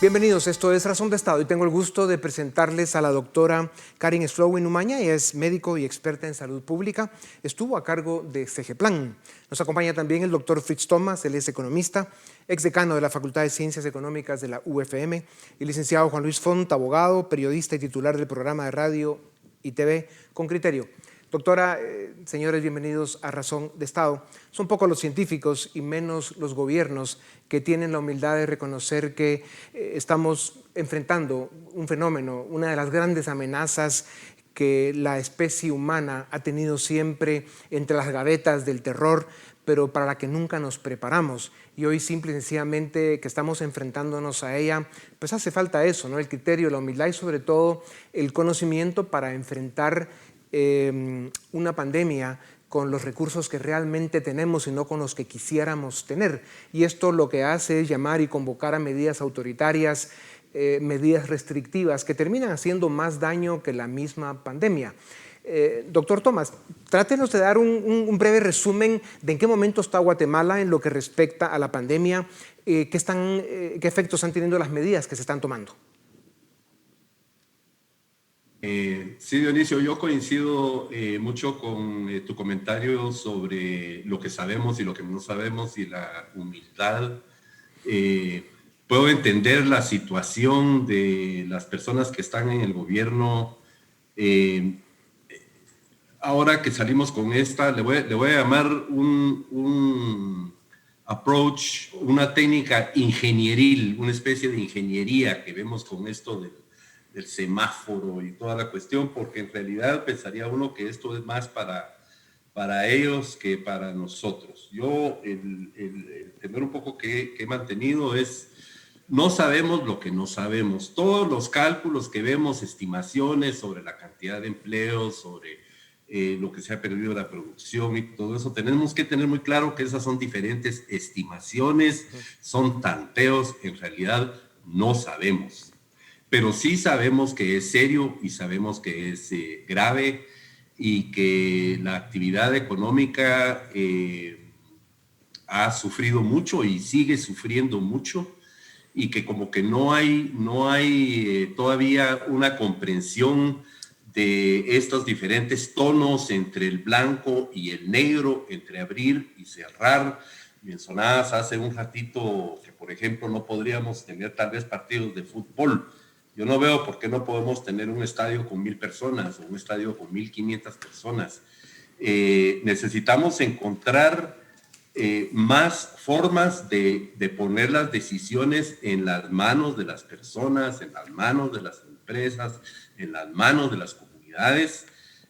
Bienvenidos, esto es Razón de Estado y tengo el gusto de presentarles a la doctora Karin Slowin Umaña. Ella es médico y experta en salud pública, estuvo a cargo de CGPLAN. Nos acompaña también el doctor Fritz Thomas, él es economista, exdecano de la Facultad de Ciencias Económicas de la UFM, y licenciado Juan Luis Font, abogado, periodista y titular del programa de radio y TV Con Criterio. Doctora, señores, bienvenidos a Razón de Estado. Son pocos los científicos y menos los gobiernos que tienen la humildad de reconocer que estamos enfrentando un fenómeno, una de las grandes amenazas que la especie humana ha tenido siempre entre las gavetas del terror, pero para la que nunca nos preparamos. Y hoy simple y sencillamente que estamos enfrentándonos a ella, pues hace falta eso, ¿no? El criterio, la humildad y sobre todo el conocimiento para enfrentar una pandemia con los recursos que realmente tenemos y no con los que quisiéramos tener. Y esto lo que hace es llamar y convocar a medidas autoritarias, medidas restrictivas que terminan haciendo más daño que la misma pandemia. Doctor Thomas, trátenos de dar un breve resumen de en qué momento está Guatemala en lo que respecta a la pandemia, qué efectos están teniendo las medidas que se están tomando. Sí, Dionisio, yo coincido mucho con tu comentario sobre lo que sabemos y lo que no sabemos y la humildad. Puedo entender la situación de las personas que están en el gobierno. Ahora que salimos con esta, le voy a llamar un approach, una técnica ingenieril, una especie de ingeniería que vemos con esto del semáforo y toda la cuestión, porque en realidad pensaría uno que esto es más para ellos que para nosotros. Yo el tener un poco que he mantenido es, no sabemos lo que no sabemos. Todos los cálculos que vemos, estimaciones sobre la cantidad de empleos, sobre lo que se ha perdido la producción y todo eso, tenemos que tener muy claro que esas son diferentes estimaciones, son tanteos, en realidad no sabemos. Pero sí sabemos que es serio y sabemos que es grave y que la actividad económica ha sufrido mucho y sigue sufriendo mucho y que como que no hay todavía una comprensión de estos diferentes tonos entre el blanco y el negro, entre abrir y cerrar. Mencionabas hace un ratito que, por ejemplo, no podríamos tener tal vez partidos de fútbol. Yo no veo por qué no podemos tener un estadio con 1,000 personas o un estadio con 1,500 personas. Necesitamos encontrar más formas de poner las decisiones en las manos de las personas, en las manos de las empresas, en las manos de las comunidades,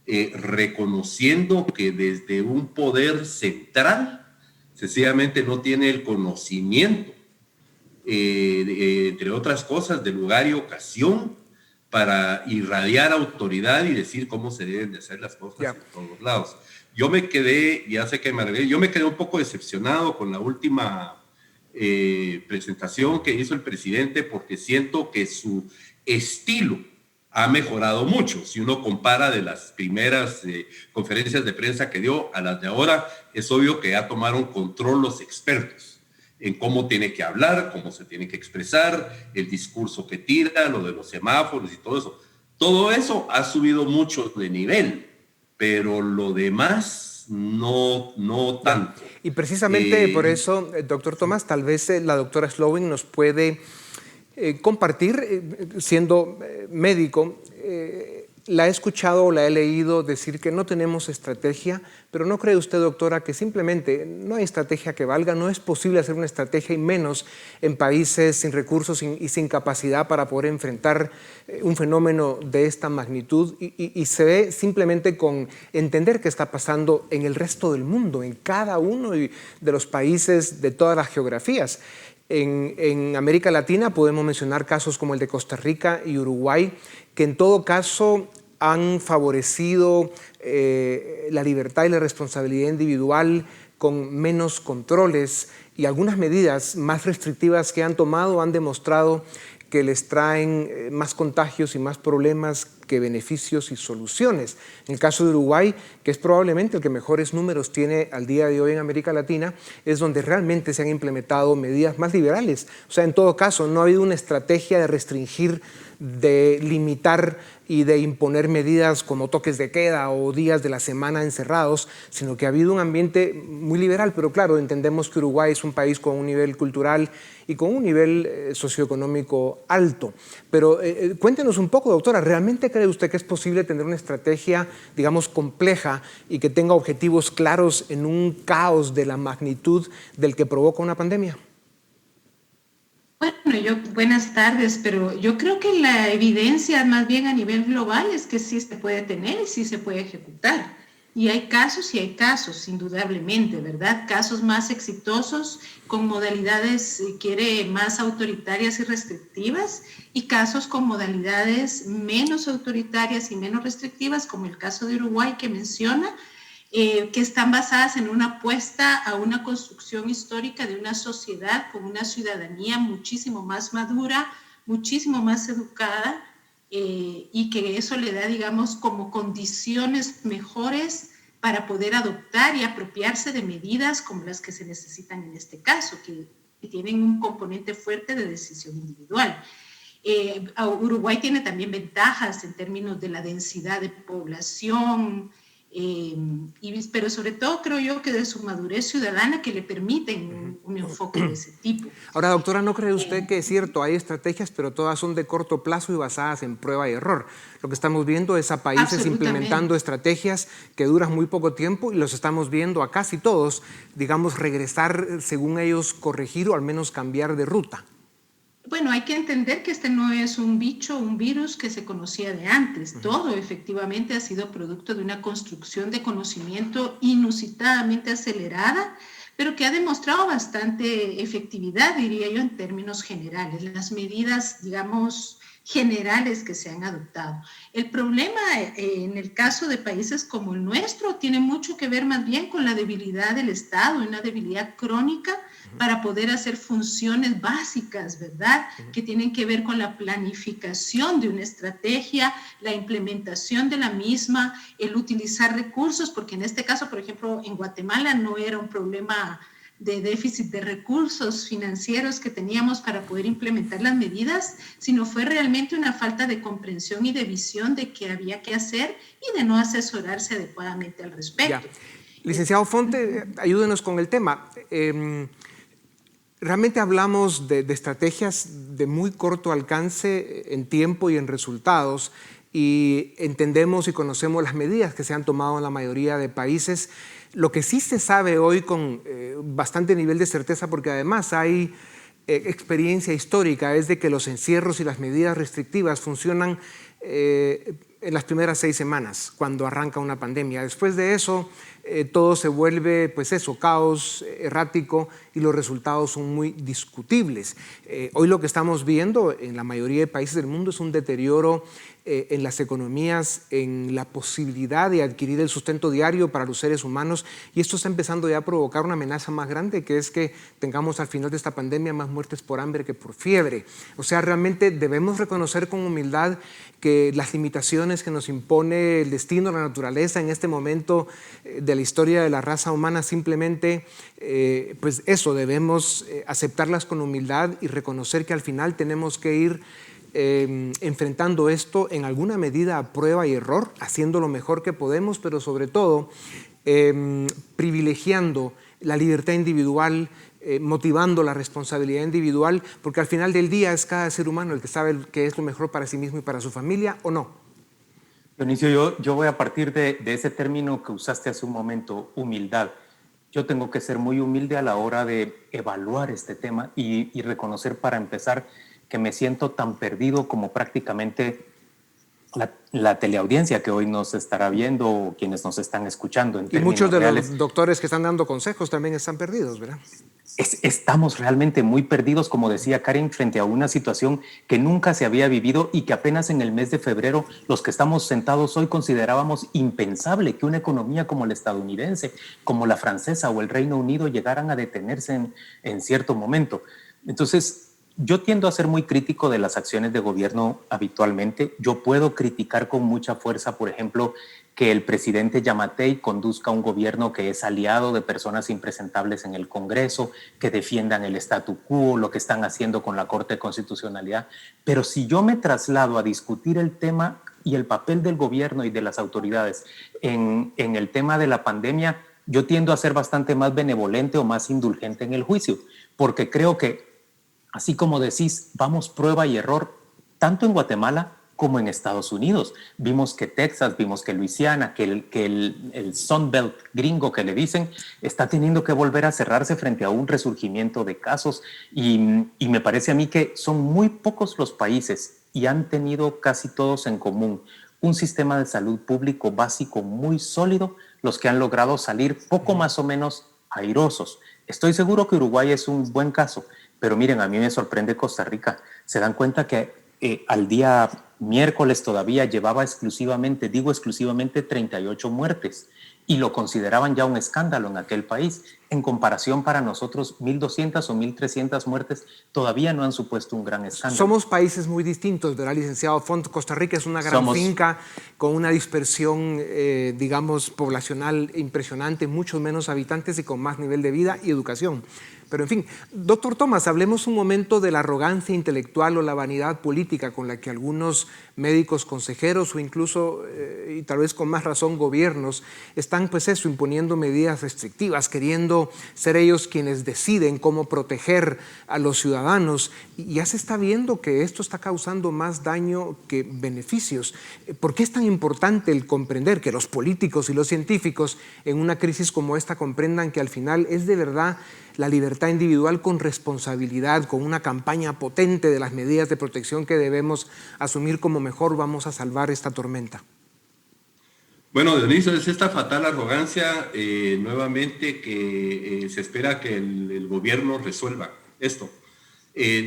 reconociendo que desde un poder central sencillamente no tiene el conocimiento, entre otras cosas, de lugar y ocasión para irradiar autoridad y decir cómo se deben de hacer las cosas en todos lados. Yo me quedé, ya sé que yo me quedé un poco decepcionado con la última presentación que hizo el presidente, porque siento que su estilo ha mejorado mucho. Si uno compara de las primeras conferencias de prensa que dio a las de ahora, es obvio que ya tomaron control los expertos en cómo tiene que hablar, cómo se tiene que expresar, el discurso que tira, lo de los semáforos y todo eso. Todo eso ha subido mucho de nivel, pero lo demás no tanto. Y precisamente por eso, doctor Thomas, tal vez la doctora Slowin nos puede compartir, siendo médico, la he escuchado o la he leído decir que no tenemos estrategia, pero ¿no cree usted, doctora, que simplemente no hay estrategia que valga? No es posible hacer una estrategia y menos en países sin recursos y sin capacidad para poder enfrentar un fenómeno de esta magnitud y se ve simplemente con entender qué está pasando en el resto del mundo, en cada uno de los países de todas las geografías. En América Latina podemos mencionar casos como el de Costa Rica y Uruguay, que en todo caso han favorecido la libertad y la responsabilidad individual con menos controles, y algunas medidas más restrictivas que han tomado han demostrado que les traen más contagios y más problemas que beneficios y soluciones. En el caso de Uruguay, que es probablemente el que mejores números tiene al día de hoy en América Latina, es donde realmente se han implementado medidas más liberales. O sea, en todo caso, no ha habido una estrategia de restringir, de limitar y de imponer medidas como toques de queda o días de la semana encerrados, sino que ha habido un ambiente muy liberal. Pero claro, entendemos que Uruguay es un país con un nivel cultural y con un nivel socioeconómico alto. Pero cuéntenos un poco, doctora, ¿realmente cree usted que es posible tener una estrategia, digamos, compleja y que tenga objetivos claros en un caos de la magnitud del que provoca una pandemia? Bueno, buenas tardes, pero yo creo que la evidencia más bien a nivel global es que sí se puede tener y sí se puede ejecutar. Y hay casos, indudablemente, ¿verdad? Casos más exitosos con modalidades, si quiere, más autoritarias y restrictivas, y casos con modalidades menos autoritarias y menos restrictivas, como el caso de Uruguay que menciona, que están basadas en una apuesta a una construcción histórica de una sociedad con una ciudadanía muchísimo más madura, muchísimo más educada, y que eso le da, digamos, como condiciones mejores para poder adoptar y apropiarse de medidas como las que se necesitan en este caso, que tienen un componente fuerte de decisión individual. Uruguay tiene también ventajas en términos de la densidad de población, pero sobre todo creo yo que de su madurez ciudadana que le permiten un enfoque de ese tipo. Ahora, doctora, ¿no cree usted que es cierto, hay estrategias, pero todas son de corto plazo y basadas en prueba y error? Lo que estamos viendo es a países implementando estrategias que duran muy poco tiempo y los estamos viendo a casi todos, digamos, regresar, según ellos, corregir o al menos cambiar de ruta. Bueno, hay que entender que este no es un bicho, un virus que se conocía de antes. Todo efectivamente ha sido producto de una construcción de conocimiento inusitadamente acelerada, pero que ha demostrado bastante efectividad, diría yo, en términos generales. Las medidas, digamos, generales que se han adoptado. El problema en el caso de países como el nuestro tiene mucho que ver más bien con la debilidad del Estado, una debilidad crónica para poder hacer funciones básicas, ¿verdad? Que tienen que ver con la planificación de una estrategia, la implementación de la misma, el utilizar recursos, porque en este caso, por ejemplo, en Guatemala no era un problema de déficit de recursos financieros que teníamos para poder implementar las medidas, sino fue realmente una falta de comprensión y de visión de qué había que hacer y de no asesorarse adecuadamente al respecto. Ya. Licenciado Fonte, ayúdenos con el tema. Realmente hablamos de estrategias de muy corto alcance en tiempo y en resultados, y entendemos y conocemos las medidas que se han tomado en la mayoría de países. Lo que sí se sabe hoy con bastante nivel de certeza, porque además hay experiencia histórica, es de que los encierros y las medidas restrictivas funcionan en las primeras 6 semanas, cuando arranca una pandemia. Después de eso, todo se vuelve, pues eso, caos, errático, y los resultados son muy discutibles. Hoy lo que estamos viendo en la mayoría de países del mundo es un deterioro en las economías, en la posibilidad de adquirir el sustento diario para los seres humanos, y esto está empezando ya a provocar una amenaza más grande, que es que tengamos al final de esta pandemia más muertes por hambre que por fiebre. O sea, realmente debemos reconocer con humildad que las limitaciones que nos impone el destino, la naturaleza en este momento de la historia de la raza humana, simplemente, pues eso, debemos aceptarlas con humildad y reconocer que al final tenemos que ir enfrentando esto en alguna medida a prueba y error, haciendo lo mejor que podemos, pero sobre todo privilegiando la libertad individual, motivando la responsabilidad individual, porque al final del día es cada ser humano el que sabe qué es lo mejor para sí mismo y para su familia, ¿o no? Dionisio, yo voy a partir de ese término que usaste hace un momento, humildad. Yo tengo que ser muy humilde a la hora de evaluar este tema y reconocer, para empezar, que me siento tan perdido como prácticamente la teleaudiencia que hoy nos estará viendo, o quienes nos están escuchando. Y muchos de los doctores que están dando consejos también están perdidos, ¿verdad? Estamos realmente muy perdidos, como decía Karen, frente a una situación que nunca se había vivido y que apenas en el mes de febrero los que estamos sentados hoy considerábamos impensable que una economía como la estadounidense, como la francesa o el Reino Unido llegaran a detenerse en cierto momento. Entonces, yo tiendo a ser muy crítico de las acciones de gobierno habitualmente. Yo puedo criticar con mucha fuerza, por ejemplo, que el presidente Yamatei conduzca un gobierno que es aliado de personas impresentables en el Congreso, que defiendan el statu quo, lo que están haciendo con la Corte de Constitucionalidad. Pero si yo me traslado a discutir el tema y el papel del gobierno y de las autoridades en el tema de la pandemia, yo tiendo a ser bastante más benevolente o más indulgente en el juicio, porque creo que, así como decís, vamos prueba y error, tanto en Guatemala como en Estados Unidos. Vimos que Texas, vimos que Luisiana, que el Sun Belt gringo que le dicen, está teniendo que volver a cerrarse frente a un resurgimiento de casos. Y me parece a mí que son muy pocos los países y han tenido casi todos en común un sistema de salud público básico muy sólido, los que han logrado salir poco más o menos airosos. Estoy seguro que Uruguay es un buen caso, pero miren, a mí me sorprende Costa Rica. Se dan cuenta que al día miércoles todavía llevaba exclusivamente 38 muertes y lo consideraban ya un escándalo en aquel país. En comparación para nosotros, 1.200 o 1.300 muertes todavía no han supuesto un gran escándalo. Somos países muy distintos, ¿verdad, licenciado Font? Costa Rica es una gran finca con una dispersión, digamos, poblacional impresionante, muchos menos habitantes y con más nivel de vida y educación. Pero en fin, doctor Tomás, hablemos un momento de la arrogancia intelectual o la vanidad política con la que algunos médicos consejeros o incluso, y tal vez con más razón, gobiernos, están pues eso, imponiendo medidas restrictivas, queriendo ser ellos quienes deciden cómo proteger a los ciudadanos. Y ya se está viendo que esto está causando más daño que beneficios. ¿Por qué es tan importante el comprender que los políticos y los científicos en una crisis como esta comprendan que al final es de verdad la libertad individual con responsabilidad, con una campaña potente de las medidas de protección que debemos asumir como mejor vamos a salvar esta tormenta? Bueno, Dionisio, es esta fatal arrogancia nuevamente que se espera que el gobierno resuelva esto.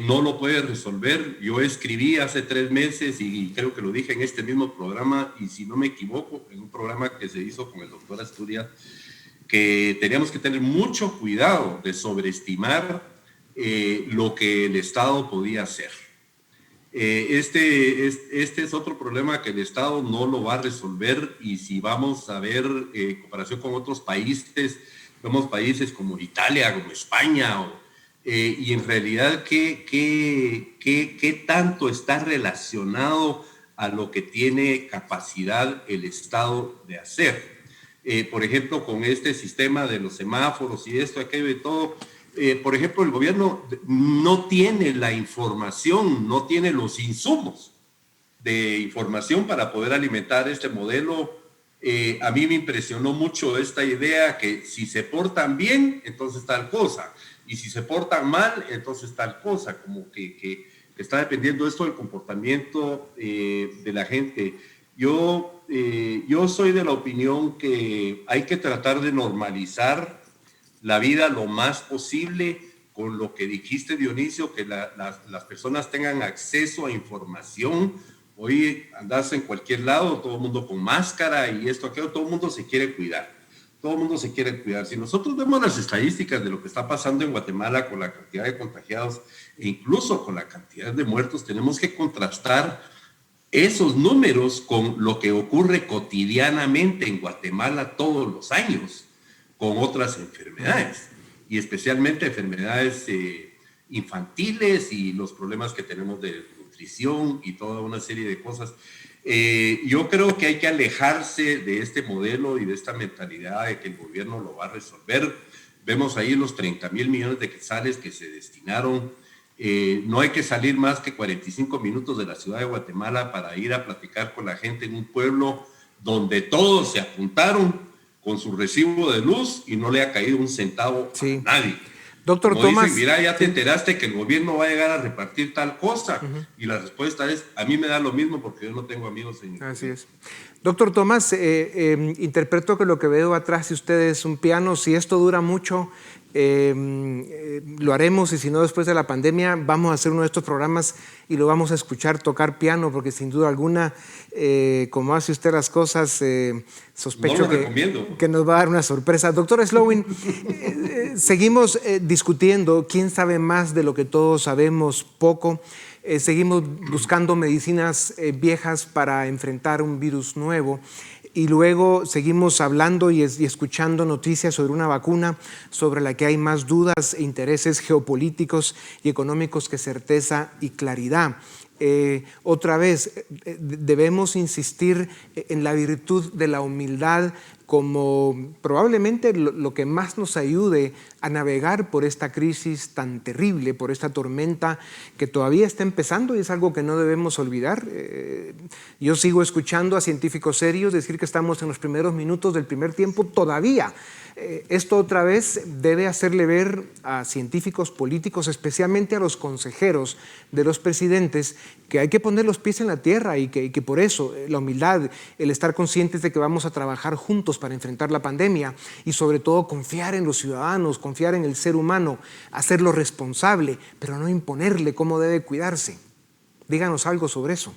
No lo puede resolver. Yo escribí hace 3 meses y creo que lo dije en este mismo programa, y si no me equivoco, en un programa que se hizo con el doctor Asturias, que teníamos que tener mucho cuidado de sobreestimar lo que el Estado podía hacer. Este es otro problema que el Estado no lo va a resolver, y si vamos a ver en comparación con otros países, vemos países como Italia, como España, y en realidad ¿qué tanto está relacionado a lo que tiene capacidad el Estado de hacer? Por ejemplo, con este sistema de los semáforos y esto, aquello y todo, por ejemplo, el gobierno no tiene la información, no tiene los insumos de información para poder alimentar este modelo. A mí me impresionó mucho esta idea que si se portan bien, entonces tal cosa, y si se portan mal, entonces tal cosa, como que está dependiendo esto del comportamiento de la gente. Yo soy de la opinión que hay que tratar de normalizar la vida lo más posible, con lo que dijiste, Dionisio, que las personas tengan acceso a información. Hoy andas en cualquier lado, todo el mundo con máscara y esto, aquello, todo el mundo se quiere cuidar. Todo el mundo se quiere cuidar. Si nosotros vemos las estadísticas de lo que está pasando en Guatemala con la cantidad de contagiados e incluso con la cantidad de muertos, tenemos que contrastar esos números con lo que ocurre cotidianamente en Guatemala todos los años con otras enfermedades, y especialmente enfermedades infantiles y los problemas que tenemos de nutrición y toda una serie de cosas. Yo creo que hay que alejarse de este modelo y de esta mentalidad de que el gobierno lo va a resolver. Vemos ahí los 30,000 millones de quetzales que se destinaron. No hay que salir más que 45 minutos de la ciudad de Guatemala para ir a platicar con la gente en un pueblo donde todos se apuntaron con su recibo de luz y no le ha caído un centavo a nadie. Doctor Como Tomás, dicen, mira, ya te enteraste que el gobierno va a llegar a repartir tal cosa. Y la respuesta es, a mí me da lo mismo porque yo no tengo amigos en... Así es. Doctor Tomás, interpreto que lo que veo atrás de usted es un piano. Si esto dura mucho, lo haremos, y si no, después de la pandemia vamos a hacer uno de estos programas y lo vamos a escuchar tocar piano, porque sin duda alguna, como hace usted las cosas, sospecho que nos va a dar una sorpresa. Doctor Slowin, seguimos discutiendo quién sabe más de lo que todos sabemos poco. Seguimos buscando medicinas viejas para enfrentar un virus nuevo, y luego seguimos hablando y escuchando noticias sobre una vacuna sobre la que hay más dudas e intereses geopolíticos y económicos que certeza y claridad. Otra vez, debemos insistir en la virtud de la humildad como probablemente lo que más nos ayude a navegar por esta crisis tan terrible, por esta tormenta que todavía está empezando, y es algo que no debemos olvidar. Yo sigo escuchando a científicos serios decir que estamos en los primeros minutos del primer tiempo todavía. Esto otra vez debe hacerle ver a científicos políticos, especialmente a los consejeros de los presidentes, que hay que poner los pies en la tierra, y que por eso la humildad, el estar conscientes de que vamos a trabajar juntos para enfrentar la pandemia, y sobre todo confiar en los ciudadanos, confiar en el ser humano, hacerlo responsable, pero no imponerle cómo debe cuidarse. Díganos algo sobre eso.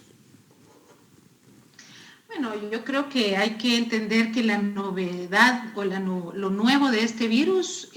Bueno, yo creo que hay que entender que la novedad o lo nuevo de este virus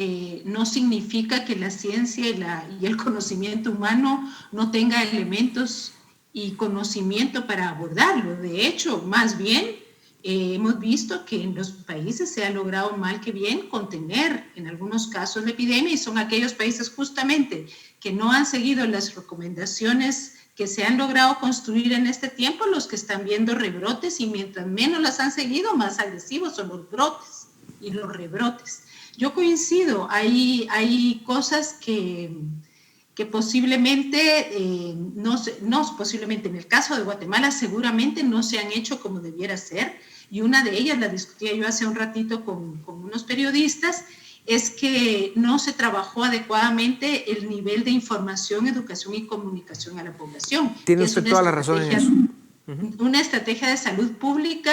no significa que la ciencia y el conocimiento humano no tenga elementos y conocimiento para abordarlo. De hecho, más bien, hemos visto que en los países se ha logrado mal que bien contener en algunos casos la epidemia, y son aquellos países justamente que no han seguido las recomendaciones que se han logrado construir en este tiempo, los que están viendo rebrotes, y mientras menos las han seguido, más agresivos son los brotes y los rebrotes. Yo coincido, hay cosas que posiblemente, posiblemente en el caso de Guatemala seguramente no se han hecho como debiera ser, y una de ellas la discutía yo hace un ratito con unos periodistas, es que no se trabajó adecuadamente el nivel de información, educación y comunicación a la población. Tiene usted toda la razón en eso. Una estrategia de salud pública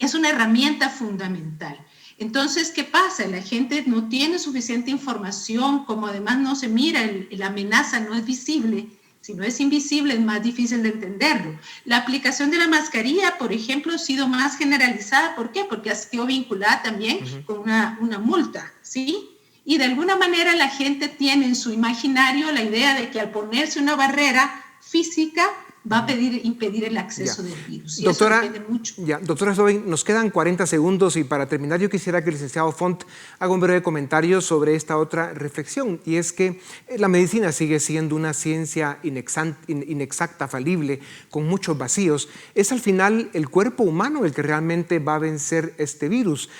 es una herramienta fundamental. Entonces, ¿qué pasa? La gente no tiene suficiente información, como además no se mira, la amenaza no es visible. Si no es invisible, es más difícil de entenderlo. La aplicación de la mascarilla, por ejemplo, ha sido más generalizada. ¿Por qué? Porque ha sido vinculada también con una multa, ¿sí? Y de alguna manera la gente tiene en su imaginario la idea de que al ponerse una barrera física va a impedir el acceso del virus. Y doctora, eso depende mucho. Doctora Slowin, nos quedan 40 segundos, y para terminar yo quisiera que el licenciado Font haga un breve comentario sobre esta otra reflexión, y es que la medicina sigue siendo una ciencia inexacta, falible, con muchos vacíos. Es al final el cuerpo humano el que realmente va a vencer este virus.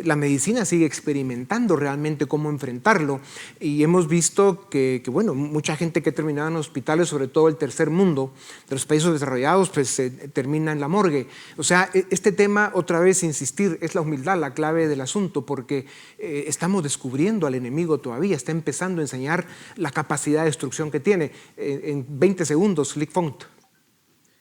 La medicina sigue experimentando realmente cómo enfrentarlo, y hemos visto que bueno, mucha gente que ha terminado en hospitales, sobre todo el tercer mundo, de los países desarrollados, pues termina en la morgue. O sea, este tema, otra vez insistir, es la humildad la clave del asunto, porque estamos descubriendo al enemigo todavía, está empezando a enseñar la capacidad de destrucción que tiene. En 20 segundos, Lic Font.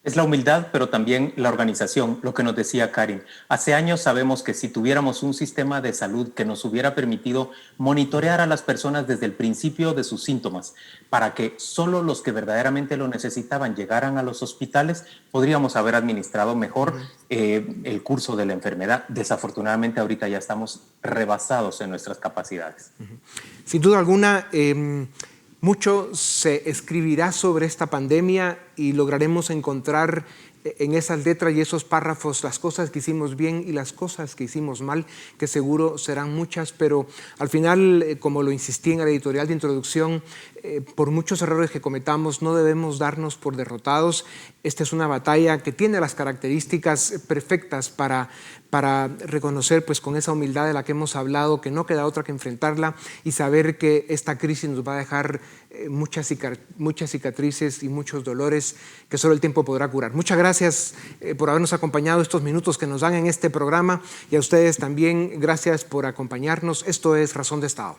Es la humildad, pero también la organización, lo que nos decía Karin. Hace años sabemos que si tuviéramos un sistema de salud que nos hubiera permitido monitorear a las personas desde el principio de sus síntomas, para que solo los que verdaderamente lo necesitaban llegaran a los hospitales, podríamos haber administrado mejor el curso de la enfermedad. Desafortunadamente, ahorita ya estamos rebasados en nuestras capacidades. Sin duda alguna, mucho se escribirá sobre esta pandemia, y lograremos encontrar en esas letras y esos párrafos las cosas que hicimos bien y las cosas que hicimos mal, que seguro serán muchas, pero al final, como lo insistí en el editorial de introducción, por muchos errores que cometamos, no debemos darnos por derrotados. Esta es una batalla que tiene las características perfectas para reconocer, pues, con esa humildad de la que hemos hablado, que no queda otra que enfrentarla y saber que esta crisis nos va a dejar muchas cicatrices y muchos dolores que solo el tiempo podrá curar. Muchas gracias por habernos acompañado estos minutos que nos dan en este programa, y a ustedes también gracias por acompañarnos. Esto es Razón de Estado.